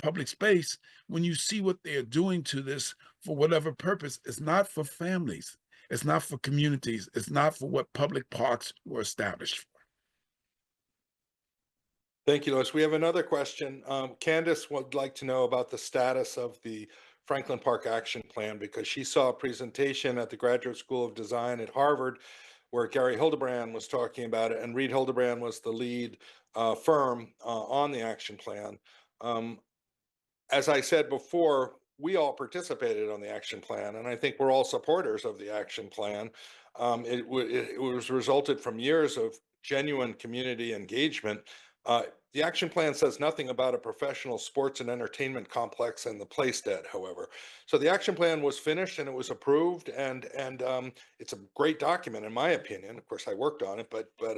public space, when you see what they're doing to this for whatever purpose, it's not for families, it's not for communities, it's not for what public parks were established for. Thank you, Louis. We have another question. Candace would like to know about the status of the Franklin Park Action Plan because she saw a presentation at the Graduate School of Design at Harvard where Gary Hildebrand was talking about it, and Reed Hildebrand was the lead firm on the action plan. As I said before, we all participated on the action plan, and I think we're all supporters of the action plan. It was resulted from years of genuine community engagement. The action plan says nothing about a professional sports and entertainment complex in the Playstead, however. So the action plan was finished and it was approved, and it's a great document in my opinion. Of course, I worked on it, but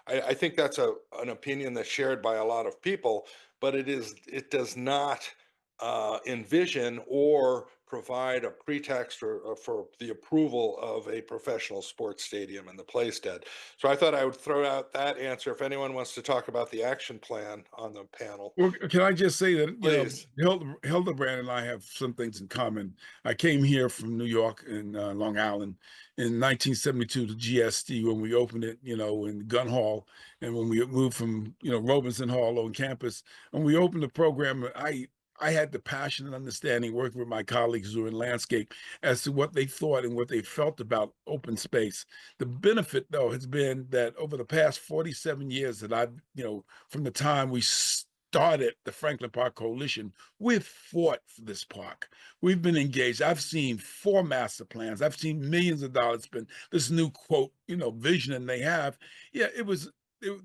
I think that's an opinion that's shared by a lot of people. But it does not envision or provide a pretext for the approval of a professional sports stadium in the Playstead. So I thought I would throw out that answer if anyone wants to talk about the action plan on the panel. Well, can I just say that, Please. you know, Hildebrand and I have some things in common. I came here from New York and Long Island in 1972 to GSD when we opened it, you know, in Gun Hall, and when we moved from, you know, Robinson Hall on campus, and we opened the program. I had the passion and understanding working with my colleagues who are in landscape as to what they thought and what they felt about open space. The benefit, though, has been that over the past 47 years that I've, you know, from the time we started the Franklin Park Coalition, we've fought for this park. We've been engaged. I've seen 4 master plans. I've seen millions of dollars spent. This new quote, you know, vision and they have. Yeah,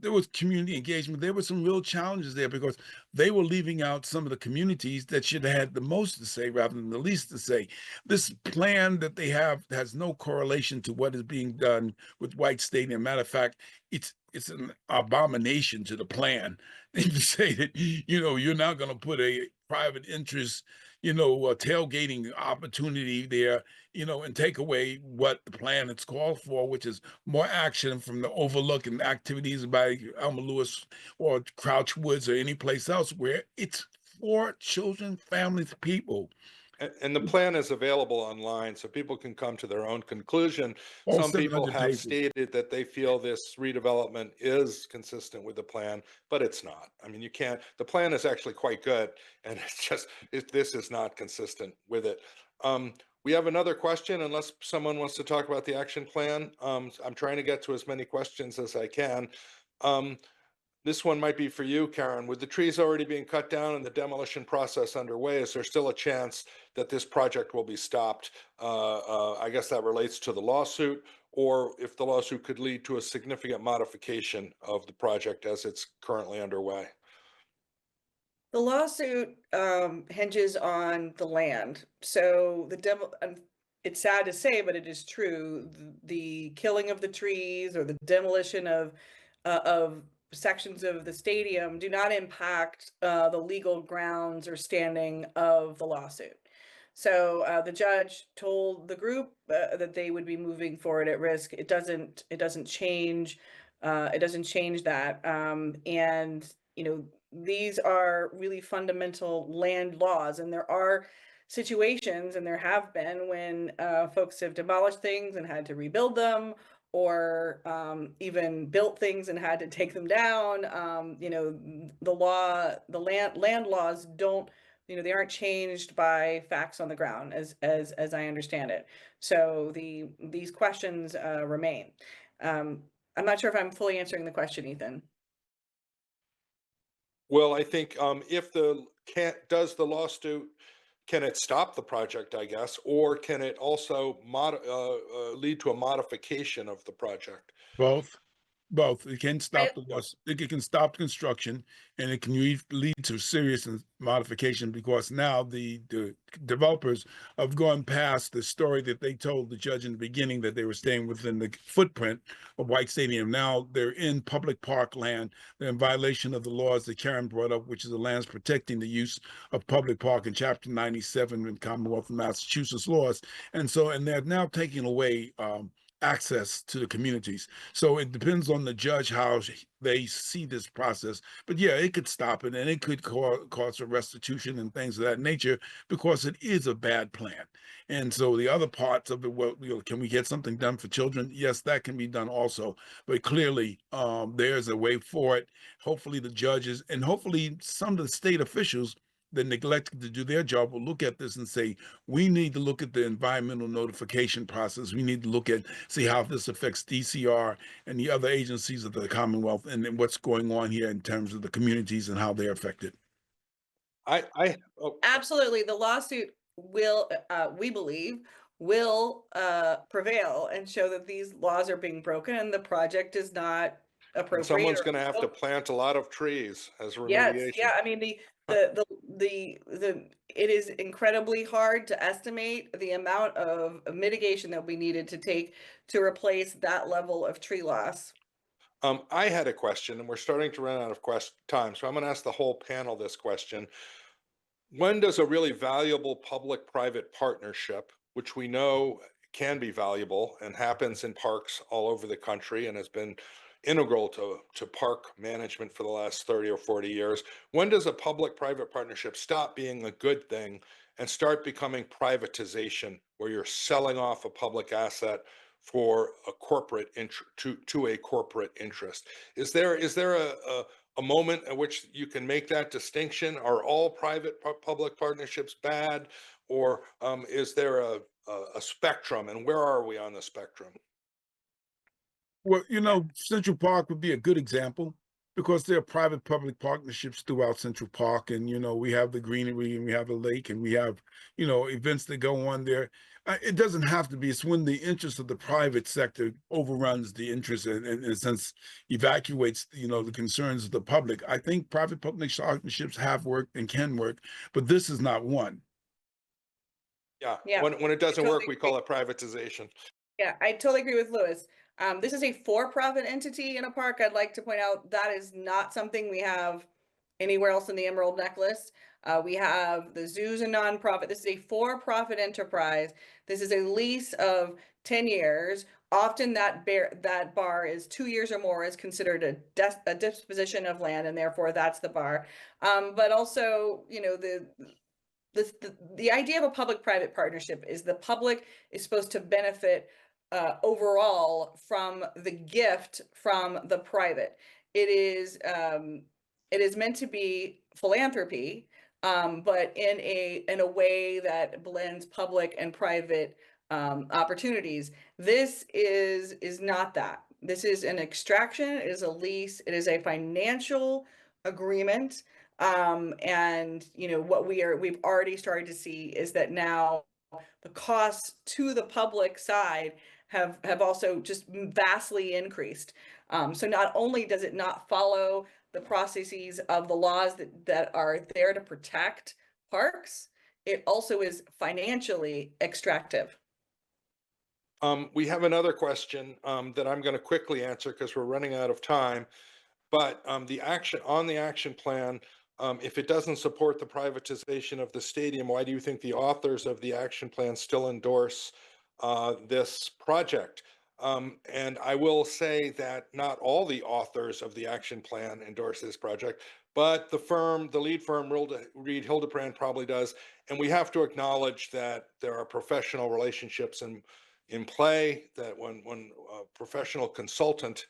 there was community engagement. There were some real challenges there because they were leaving out some of the communities that should have had the most to say rather than the least to say. This plan that they have has no correlation to what is being done with White Stadium. Matter of fact, it's an abomination to the plan. And to say that, you know, you're not going to put a private interest, you know, a tailgating opportunity there, you know, and take away what the plan it's called for, which is more action from the Overlook and activities by Alma Lewis or Crouch Woods or any place else where it's for children, families, people. And the plan is available online, so people can come to their own conclusion. All Some people 700 have pages. stated that they feel this redevelopment is consistent with the plan, but it's not. I mean, you can't, the plan is actually quite good, and it's just, this is not consistent with it. We have another question, unless someone wants to talk about the action plan. I'm trying to get to as many questions as I can. This one might be for you, Karen. With the trees already being cut down and the demolition process underway, is there still a chance that this project will be stopped? I guess that relates to the lawsuit, or if the lawsuit could lead to a significant modification of the project as it's currently underway. The lawsuit hinges on the land. So it's sad to say, but it is true. The killing of the trees or the demolition of sections of the stadium do not impact the legal grounds or standing of the lawsuit. So the judge told the group that they would be moving forward at risk. It doesn't change. It doesn't change that. And these are really fundamental land laws, and there are situations, and there have been, when folks have demolished things and had to rebuild them, or even built things and had to take them down. The land laws don't, they aren't changed by facts on the ground, as I understand it. So these questions remain. I'm not sure if I'm fully answering the question, Ethan. Well, I think if does the lawsuit, can it stop the project, I guess, or can it also lead to a modification of the project? Both. It can stop the loss. It can stop construction, and it can lead to serious modification, because now the developers have gone past the story that they told the judge in the beginning, that they were staying within the footprint of White Stadium. Now they're in public park land. They're in violation of the laws that Karen brought up, which is the Lands Protecting the Use of Public Park in Chapter 97 in Commonwealth of Massachusetts laws. And they're now taking away access to the communities. So it depends on the judge how they see this process. But yeah, it could stop it, and it could cause a restitution and things of that nature, because it is a bad plan. And so the other parts of it, well, can we get something done for children? Yes, that can be done also. But clearly, there's a way for it. Hopefully the judges, and hopefully some of the state officials that neglected to do their job, will look at this and say, we need to look at the environmental notification process. We need to see how this affects DCR and the other agencies of the Commonwealth, and then what's going on here in terms of the communities and how they're affected. Absolutely. The lawsuit will, we believe, will prevail and show that these laws are being broken and the project is not appropriate. Someone's going to have to plant a lot of trees as remediation. Yes, yeah. I mean, it is incredibly hard to estimate the amount of mitigation that we needed to take to replace that level of tree loss. I had a question, and we're starting to run out of time, so I'm going to ask the whole panel this question. When does a really valuable public-private partnership, which we know can be valuable and happens in parks all over the country and has been integral to park management for the last 30 or 40 years, when does a public-private partnership stop being a good thing and start becoming privatization, where you're selling off a public asset for a corporate to a corporate interest? Is there a moment at which you can make that distinction? Are all private public partnerships bad, or is there a spectrum, and where are we on the spectrum? Well, Central Park would be a good example, because there are private public partnerships throughout Central Park, and we have the greenery, and we have the lake, and we have events that go on there. It doesn't have to be. It's when the interest of the private sector overruns the interest, and in a sense evacuates the concerns of the public. I think private public partnerships have worked and can work, but this is not one. Yeah. When it doesn't work, we call it privatization. Yeah, I totally agree with Louis. This is a for-profit entity in a park. I'd like to point out that is not something we have anywhere else in the Emerald Necklace. We have the zoo's a nonprofit. This is a for-profit enterprise. This is a lease of 10 years. Often that bar is 2 years or more is considered a disposition of land, and therefore that's the bar. But also, the idea of a public-private partnership is the public is supposed to benefit overall from the gift from the private. It is meant to be philanthropy, but in a way that blends public and private opportunities. This is not that. This is an extraction, it is a lease, it is a financial agreement. And you know what we've already started to see is that now the costs to the public side have also just vastly increased. So not only does it not follow the processes of the laws that are there to protect parks, it also is financially extractive. We have another question that I'm going to quickly answer because we're running out of time. But the action plan, if it doesn't support the privatization of the stadium, why do you think the authors of the action plan still endorse this project? And I will say that not all the authors of the action plan endorse this project, but the lead firm, Reed Hildebrand, probably does. And we have to acknowledge that there are professional relationships in play, that when a professional consultant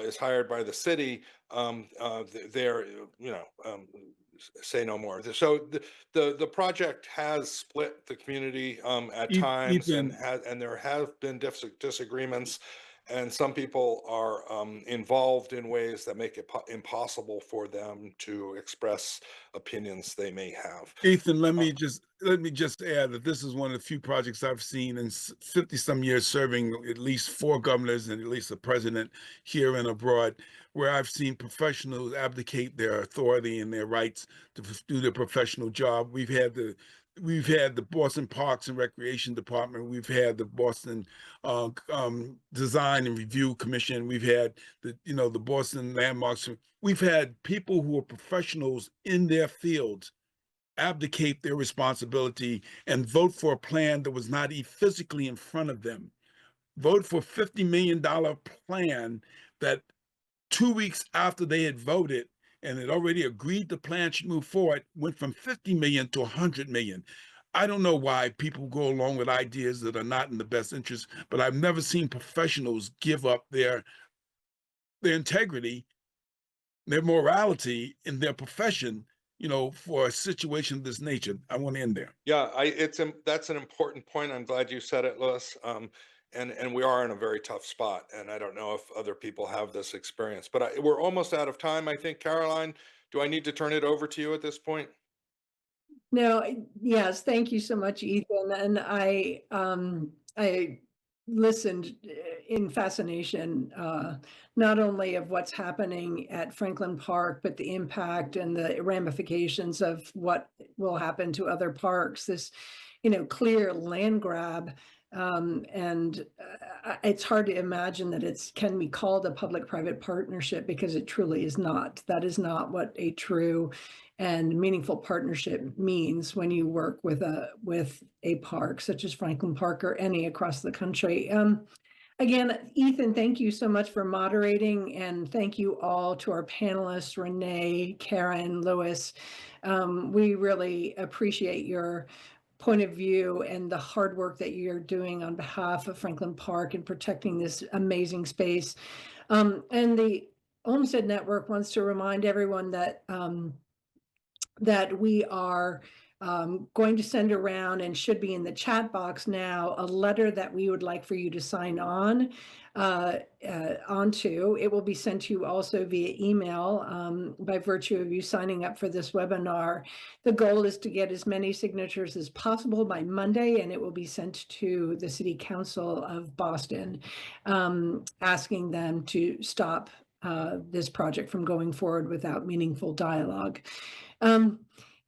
is hired by the city, they're, say no more. So the project has split the community at times, Ethan, and there have been disagreements, and some people are involved in ways that make it impossible for them to express opinions they may have. Ethan, let me just add that this is one of the few projects I've seen in 50 some years serving at least 4 governors and at least a president here and abroad, where I've seen professionals abdicate their authority and their rights to do their professional job. We've had the Boston Parks and Recreation Department. We've had the Boston Design and Review Commission. We've had the Boston Landmarks. We've had people who are professionals in their fields abdicate their responsibility and vote for a plan that was not physically in front of them. Vote for $50 million plan that 2 weeks after they had voted and had already agreed the plan should move forward, went from 50 million to 100 million. I don't know why people go along with ideas that are not in the best interest, but I've never seen professionals give up their integrity, their morality in their profession, for a situation of this nature. I want to end there. Yeah, that's an important point. I'm glad you said it, Louis. And we are in a very tough spot, and I don't know if other people have this experience, but we're almost out of time, I think. Caroline, do I need to turn it over to you at this point? No, yes, thank you so much, Ethan. And I listened in fascination, not only of what's happening at Franklin Park, but the impact and the ramifications of what will happen to other parks. This, clear land grab. And it's hard to imagine that it can be called a public-private partnership, because it truly is not. That is not what a true and meaningful partnership means when you work with a park such as Franklin Park or any across the country. Again, Ethan, thank you so much for moderating, and thank you all to our panelists, Renee, Karen, Louis. We really appreciate your point of view and the hard work that you're doing on behalf of Franklin Park and protecting this amazing space. And the Olmsted Network wants to remind everyone that that we are going to send around, and should be in the chat box now, a letter that we would like for you to sign on onto. It will be sent to you also via email by virtue of you signing up for this webinar. The goal is to get as many signatures as possible by Monday, and it will be sent to the City Council of Boston, asking them to stop this project from going forward without meaningful dialogue.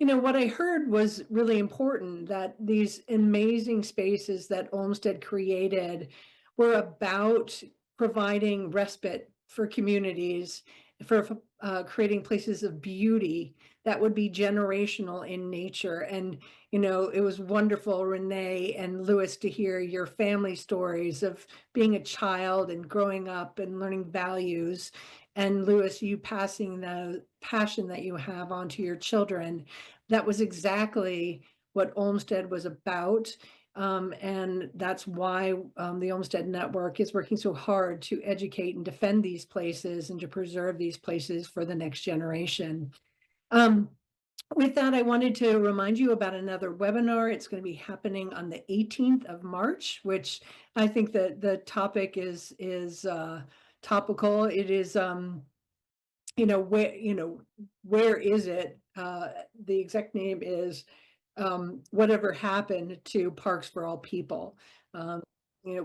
What I heard was really important, that these amazing spaces that Olmsted created were about providing respite for communities, for creating places of beauty that would be generational in nature. And, it was wonderful, Renee and Louis, to hear your family stories of being a child and growing up and learning values. And Louis, you passing the passion that you have onto your children. That was exactly what Olmsted was about. And that's why the Olmsted Network is working so hard to educate and defend these places and to preserve these places for the next generation. With that, I wanted to remind you about another webinar. It's going to be happening on the 18th of March, which I think that the topic is topical. It is, where is it? The exact name is whatever happened to Parks for All People.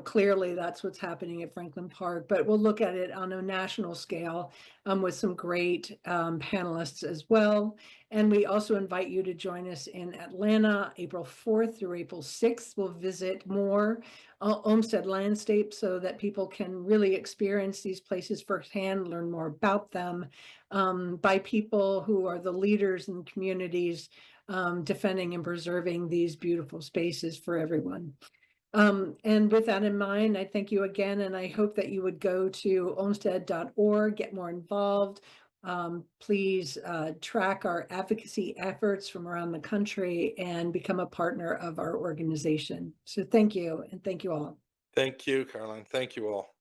Clearly that's what's happening at Franklin Park, but we'll look at it on a national scale with some great panelists as well. And we also invite you to join us in Atlanta, April 4th through April 6th. We'll visit more Olmsted landscapes so that people can really experience these places firsthand, learn more about them by people who are the leaders in communities defending and preserving these beautiful spaces for everyone. And with that in mind, I thank you again, and I hope that you would go to olmsted.org, get more involved. Please track our advocacy efforts from around the country and become a partner of our organization. So thank you, and thank you all. Thank you, Caroline. Thank you all.